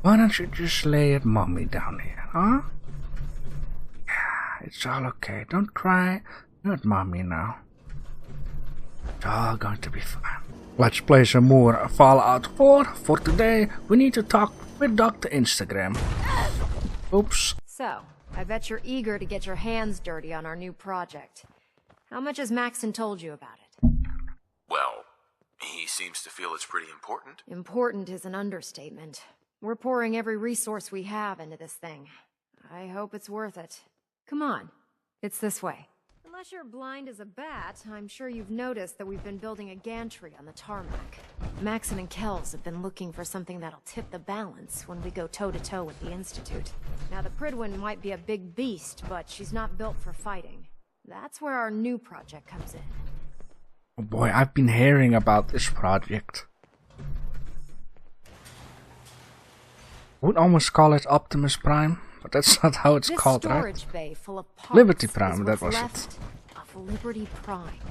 Why don't you just lay at mommy down here, huh? Yeah, it's all okay. Don't cry. You're at mommy now. It's all going to be fine. Let's play some more Fallout 4. For today, we need to talk with Dr. Instagram. Oops. So, I bet you're eager to get your hands dirty on our new project. How much has Maxon told you about it? Well, he seems to feel it's pretty important. Important is an understatement. We're pouring every resource we have into this thing. I hope it's worth it. Come on, it's this way. Unless you're blind as a bat, I'm sure you've noticed that we've been building a gantry on the tarmac. Maxon and Kells have been looking for something that'll tip the balance when we go toe-to-toe with the Institute. Now, the Prydwen might be a big beast, but she's not built for fighting. That's where our new project comes in. Oh boy, I've been hearing about this project. I would almost call it Optimus Prime, but that's not how it's called, right? This storage bay full of parts Liberty Prime, that was left it. Of Liberty Prime.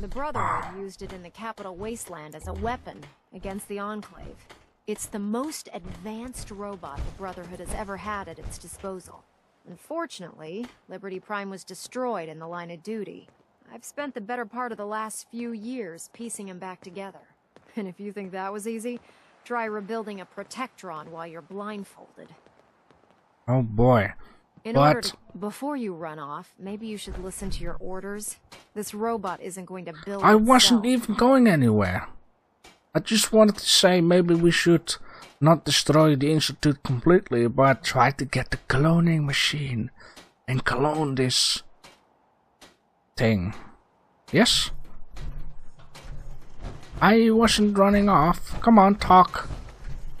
The Brotherhood used it in the Capital Wasteland as a weapon against the Enclave. It's the most advanced robot the Brotherhood has ever had at its disposal. Unfortunately, Liberty Prime was destroyed in the line of duty. I've spent the better part of the last few years piecing him back together. And if you think that was easy, try rebuilding a Protectron while you're blindfolded. Oh boy. Before you run off, maybe you should listen to your orders. This robot isn't going to build I wasn't itself. even going anywhere. I just wanted to say maybe we should not destroy the Institute completely, but try to get the cloning machine and clone this thing. Yes? I wasn't running off. Come on, talk.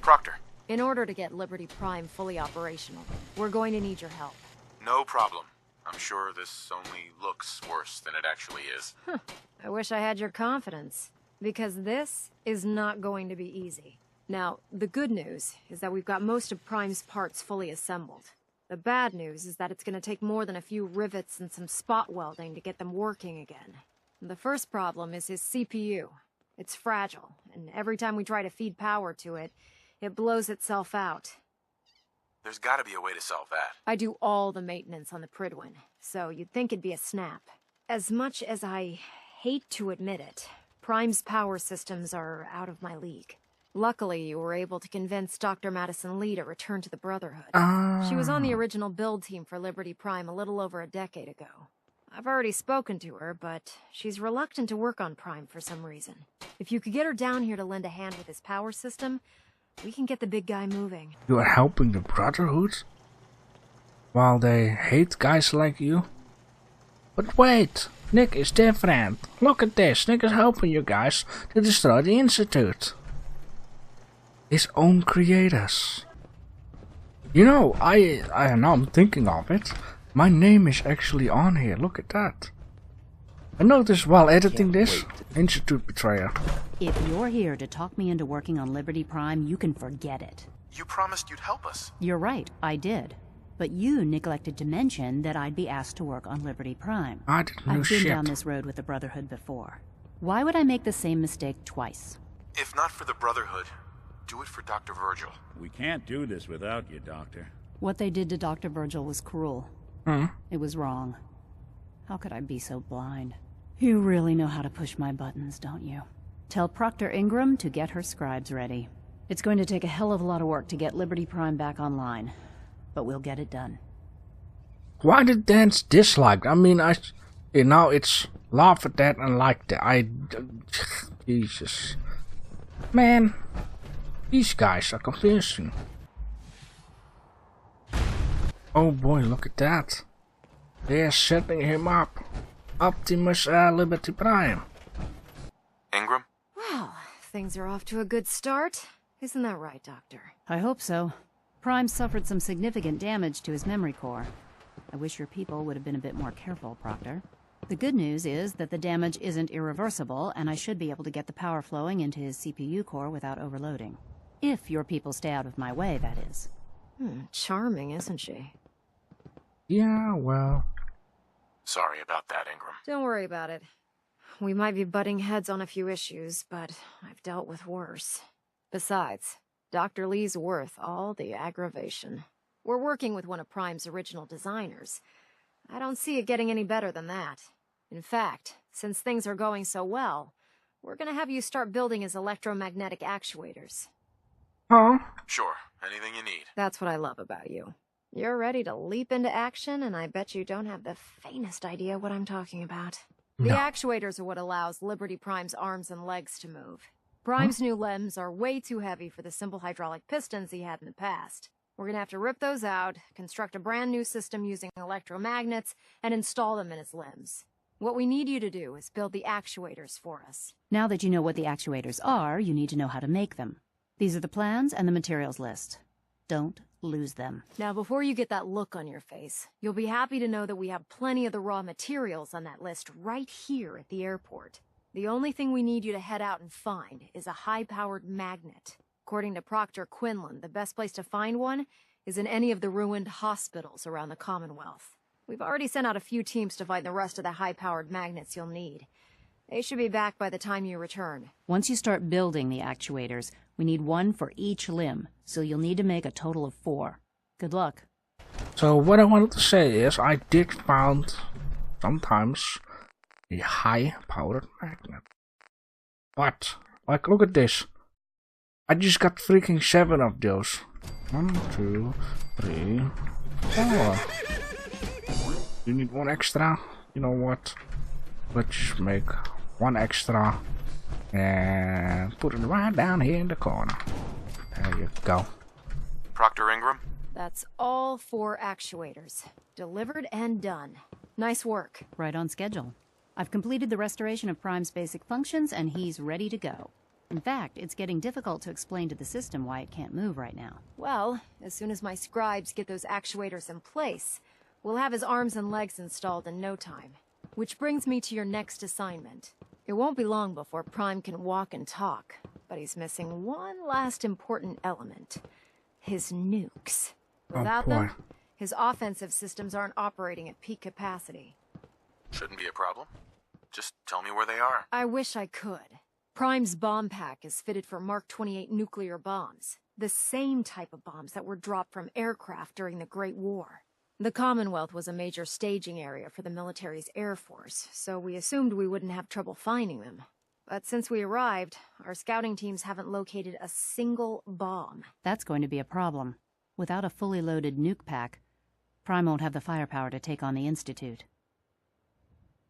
Proctor. In order to get Liberty Prime fully operational, we're going to need your help. No problem. I'm sure this only looks worse than it actually is. I wish I had your confidence, because this is not going to be easy. Now, the good news is that we've got most of Prime's parts fully assembled. The bad news is that it's going to take more than a few rivets and some spot welding to get them working again. The first problem is his CPU. It's fragile, and every time we try to feed power to it, it blows itself out. There's gotta be a way to solve that. I do all the maintenance on the Prydwen, so you'd think it'd be a snap. As much as I hate to admit it, Prime's power systems are out of my league. Luckily, you were able to convince Dr. Madison Lee to return to the Brotherhood. She was on the original build team for Liberty Prime a little over a decade ago. I've already spoken to her, but she's reluctant to work on Prime for some reason. If you could get her down here to lend a hand with his power system, we can get the big guy moving. You are helping the Brotherhood? While they hate guys like you? But wait, Nick is different. Look at this, Nick is helping you guys to destroy the Institute. His own creators. You know, now I'm thinking of it. My name is actually on here, look at that. I noticed while editing this, Institute Betrayer. If you're here to talk me into working on Liberty Prime, you can forget it. You promised you'd help us. You're right, I did. But you neglected to mention that I'd be asked to work on Liberty Prime. I didn't know I've been shit. down this road with the Brotherhood before. Why would I make the same mistake twice? If not for the Brotherhood, do it for Dr. Virgil. We can't do this without you, Doctor. What they did to Dr. Virgil was cruel. It was wrong. How could I be so blind? You really know how to push my buttons, don't you? Tell Proctor Ingram to get her scribes ready. It's going to take a hell of a lot of work to get Liberty Prime back online, but we'll get it done. Why did Dan's dislike? I mean, now it's laugh at that and like that. Jesus. Man, these guys are confusing. Oh boy, look at that. They're setting him up. Optimus Liberty Prime. Ingram? Well, things are off to a good start. Isn't that right, Doctor? I hope so. Prime suffered some significant damage to his memory core. I wish your people would have been a bit more careful, Proctor. The good news is that the damage isn't irreversible, and I should be able to get the power flowing into his CPU core without overloading. If your people stay out of my way, that is. Charming, isn't she? Yeah, well. Sorry about that, Ingram. Don't worry about it. We might be butting heads on a few issues, but I've dealt with worse. Besides, Dr. Lee's worth all the aggravation. We're working with one of Prime's original designers. I don't see it getting any better than that. In fact, since things are going so well, we're gonna have you start building his electromagnetic actuators. Huh? Sure, anything you need. That's what I love about you. You're ready to leap into action, and I bet you don't have the faintest idea what I'm talking about. The No. actuators are what allows Liberty Prime's arms and legs to move. Prime's new limbs are way too heavy for the simple hydraulic pistons he had in the past. We're gonna have to rip those out, construct a brand new system using electromagnets, and install them in his limbs. What we need you to do is build the actuators for us. Now that you know what the actuators are, you need to know how to make them. These are the plans and the materials list. Don't lose them. Now, before you get that look on your face, you'll be happy to know that we have plenty of the raw materials on that list right here at the airport. The only thing we need you to head out and find is a high-powered magnet. According to Proctor Quinlan, the best place to find one is in any of the ruined hospitals around the Commonwealth. We've already sent out a few teams to find the rest of the high-powered magnets you'll need. They should be back by the time you return. Once you start building the actuators, we need one for each limb, so you'll need to make a total of 4. Good luck. So what I wanted to say is I did found sometimes a high-powered magnet. But, like, look at this. I just got freaking 7 of those. 1, 2, 3, 4. You need 1 extra? You know what? Let's just make 1 extra and put it right down here in the corner. There you go. Proctor Ingram? That's all 4 actuators. Delivered and done. Nice work. Right on schedule. I've completed the restoration of Prime's basic functions, and he's ready to go. In fact, it's getting difficult to explain to the system why it can't move right now. Well, as soon as my scribes get those actuators in place, we'll have his arms and legs installed in no time. Which brings me to your next assignment. It won't be long before Prime can walk and talk, but he's missing one last important element. His nukes. Without them, his offensive systems aren't operating at peak capacity. Shouldn't be a problem. Just tell me where they are. I wish I could. Prime's bomb pack is fitted for Mark 28 nuclear bombs, the same type of bombs that were dropped from aircraft during the Great War. The Commonwealth was a major staging area for the military's Air Force, so we assumed we wouldn't have trouble finding them. But since we arrived, our scouting teams haven't located a single bomb. That's going to be a problem. Without a fully loaded nuke pack, Prime won't have the firepower to take on the Institute.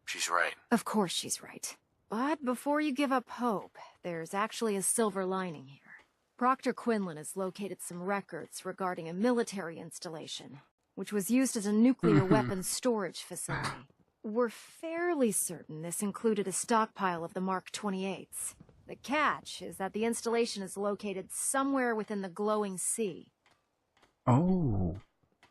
She's right. Of course she's right. But before you give up hope, there's actually a silver lining here. Proctor Quinlan has located some records regarding a military installation, which was used as a nuclear weapons storage facility. We're fairly certain this included a stockpile of the Mark 28s. The catch is that the installation is located somewhere within the glowing sea. Oh.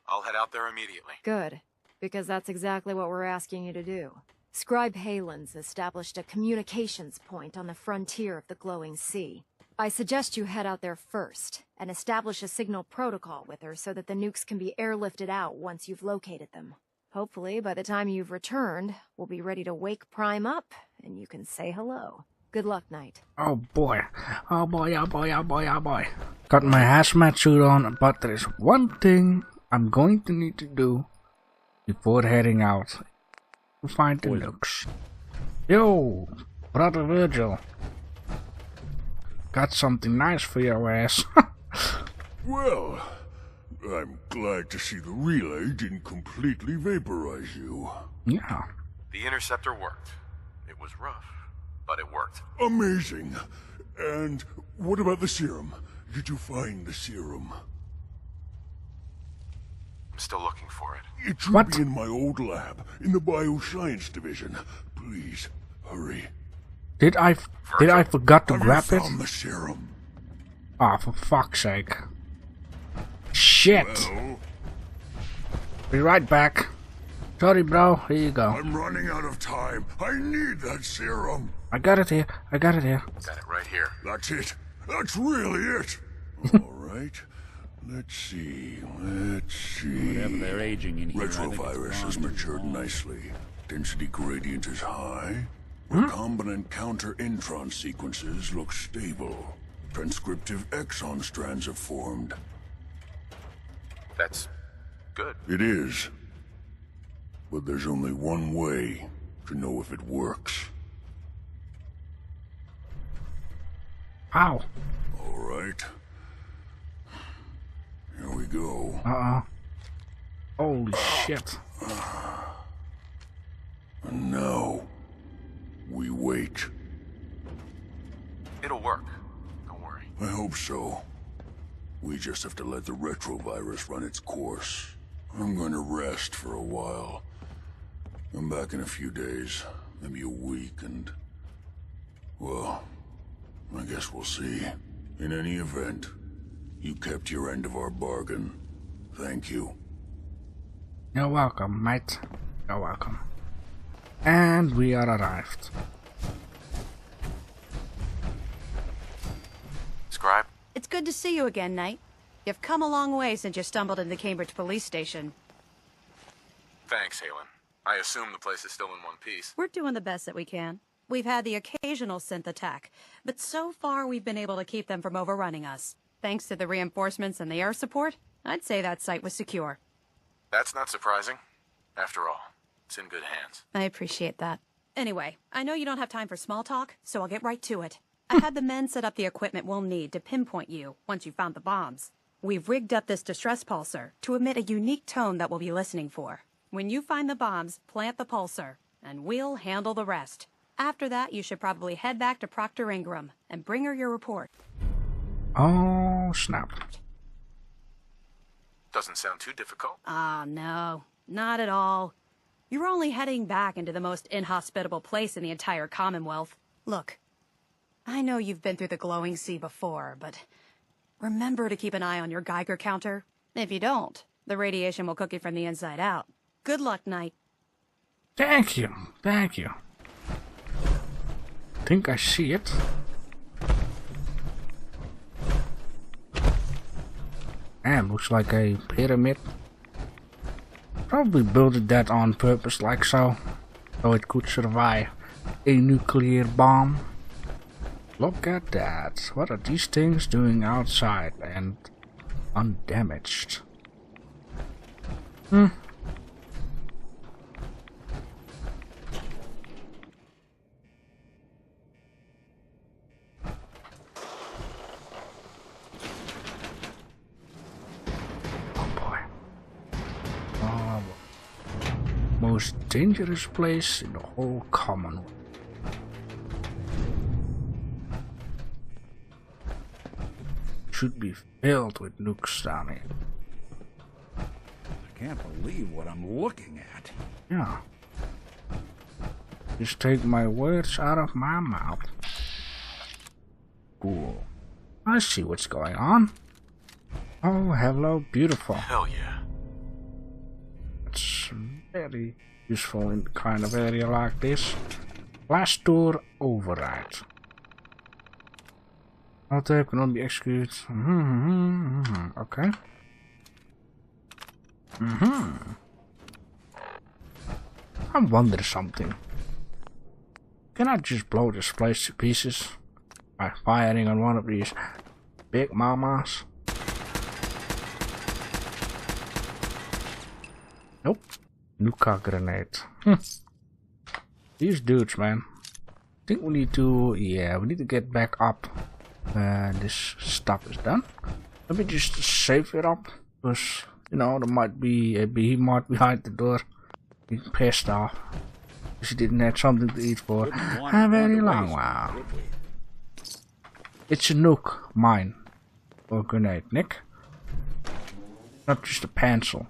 I'll head out there immediately. Good, because that's exactly what we're asking you to do. Scribe Halen's established a communications point on the frontier of the glowing sea. I suggest you head out there first, and establish a signal protocol with her so that the nukes can be airlifted out once you've located them. Hopefully, by the time you've returned, we'll be ready to wake Prime up, and you can say hello. Good luck, Knight. Oh boy. Oh boy, oh boy, oh boy, oh boy. Got my hazmat suit on, but there's one thing I'm going to need to do before heading out. To find the nukes. Yo, Brother Virgil. Got something nice for your ass. Well, I'm glad to see the relay didn't completely vaporize you. Yeah. The interceptor worked. It was rough, but it worked. Amazing. And what about the serum? Did you find the serum? I'm still looking for it. It should be in my old lab, in the bioscience division. Please, hurry. Did I forgot to grab it? I found the serum. Ah, for fuck's sake. Shit. Well, Be right back. Sorry, bro. Here you go. I'm running out of time. I need that serum. I got it here. I got it here. Got it right here. That's it. That's really it. All right. Let's see. Whatever they're aging in here, Retrovirus has matured nicely. Density gradient is high. Recombinant counter-intron sequences look stable. Transcriptive exon strands have formed. That's good. It is. But there's only one way to know if it works. Ow. Alright. Here we go. Holy shit. And now, we wait. It'll work. Don't worry. I hope so. We just have to let the retrovirus run its course. I'm gonna rest for a while. I'm back in a few days, maybe a week, and... well, I guess we'll see. In any event, you kept your end of our bargain. Thank you. You're welcome, mate. You're welcome. And we are arrived. Scribe? It's good to see you again, Knight. You've come a long way since you stumbled into the Cambridge police station. Thanks, Halen. I assume the place is still in one piece. We're doing the best that we can. We've had the occasional synth attack, but so far we've been able to keep them from overrunning us. Thanks to the reinforcements and the air support, I'd say that site was secure. That's not surprising. After all, it's in good hands. I appreciate that. Anyway, I know you don't have time for small talk, so I'll get right to it. I had the men set up the equipment we'll need to pinpoint you once you found the bombs. We've rigged up this distress pulsar to emit a unique tone that we'll be listening for. When you find the bombs, plant the pulsar, and we'll handle the rest. After that, you should probably head back to Proctor Ingram and bring her your report. Oh, snap. Doesn't sound too difficult. No, not at all. You're only heading back into the most inhospitable place in the entire Commonwealth. Look, I know you've been through the glowing sea before, but remember to keep an eye on your Geiger counter. If you don't, the radiation will cook you from the inside out. Good luck, Knight. Thank you. Thank you. Think I see it. And looks like a pyramid. Probably built that on purpose like so it could survive a nuclear bomb. Look at that. What are these things doing outside and undamaged? Most dangerous place in the whole Commonwealth. Should be filled with nukes down here. I can't believe what I'm looking at. Yeah. Just take my words out of my mouth. Cool. I see what's going on. Oh, hello, beautiful. Hell yeah. It's very useful in kind of area like this. Last door override. Type can only be executed. Okay. I wonder something. Can I just blow this place to pieces by firing on one of these big mamas? Nope. Nuka grenade. These dudes, man. I think we need to, we need to get back up when this stuff is done. Let me just save it up, because, you know, there might be a behemoth behind the door. He's pissed off, because he didn't have something to eat for a very long while. It's a nuke mine, or grenade, Nick. Not just a pencil.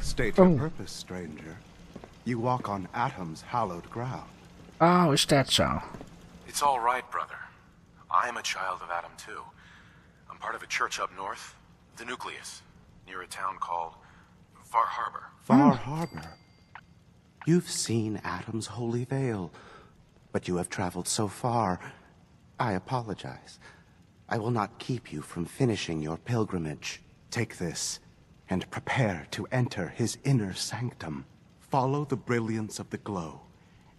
State your purpose, stranger. You walk on Atom's hallowed ground. Oh, is that so? It's all right, brother. I'm a child of Atom too. I'm part of a church up north, the Nucleus, near a town called Far Harbor. Far Harbor? You've seen Atom's holy veil, but you have traveled so far. I apologize. I will not keep you from finishing your pilgrimage. Take this, and prepare to enter his inner sanctum. Follow the brilliance of the glow,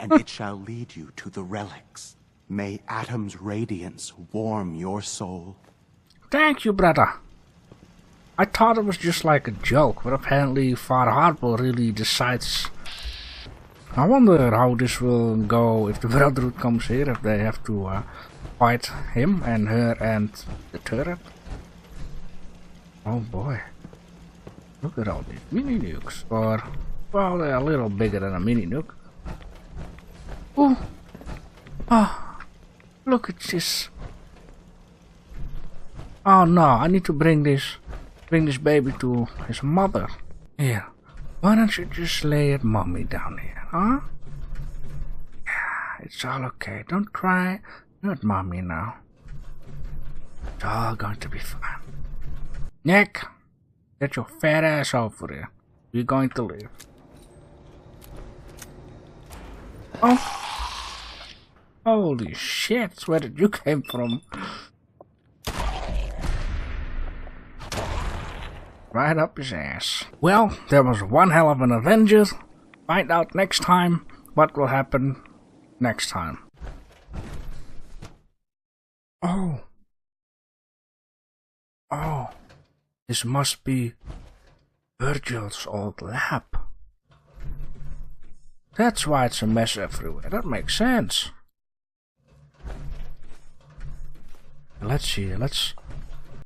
and it shall lead you to the relics. May Atom's radiance warm your soul. Thank you, brother. I thought it was just like a joke, but apparently Father Harper really decides. I wonder how this will go if the Brotherhood comes here, if they have to fight him and her and the turret. Oh boy. Look at all these mini nukes. Or, well, they're a little bigger than a mini nuke. Ooh. Ah. Look at this. Oh no, I need to bring this baby to his mother. Here. Why don't you just lay at mommy down here, huh? Yeah, it's all okay. Don't cry. Not mommy now. It's all going to be fine. Nick, get your fat ass over here. We're going to leave. Oh. Holy shit, where did you came from? Right up his ass. Well, there was one hell of an adventure. Find out next time what will happen next time. Oh. Oh. This must be Virgil's old lab. That's why it's a mess everywhere. That makes sense. Let's see. Let's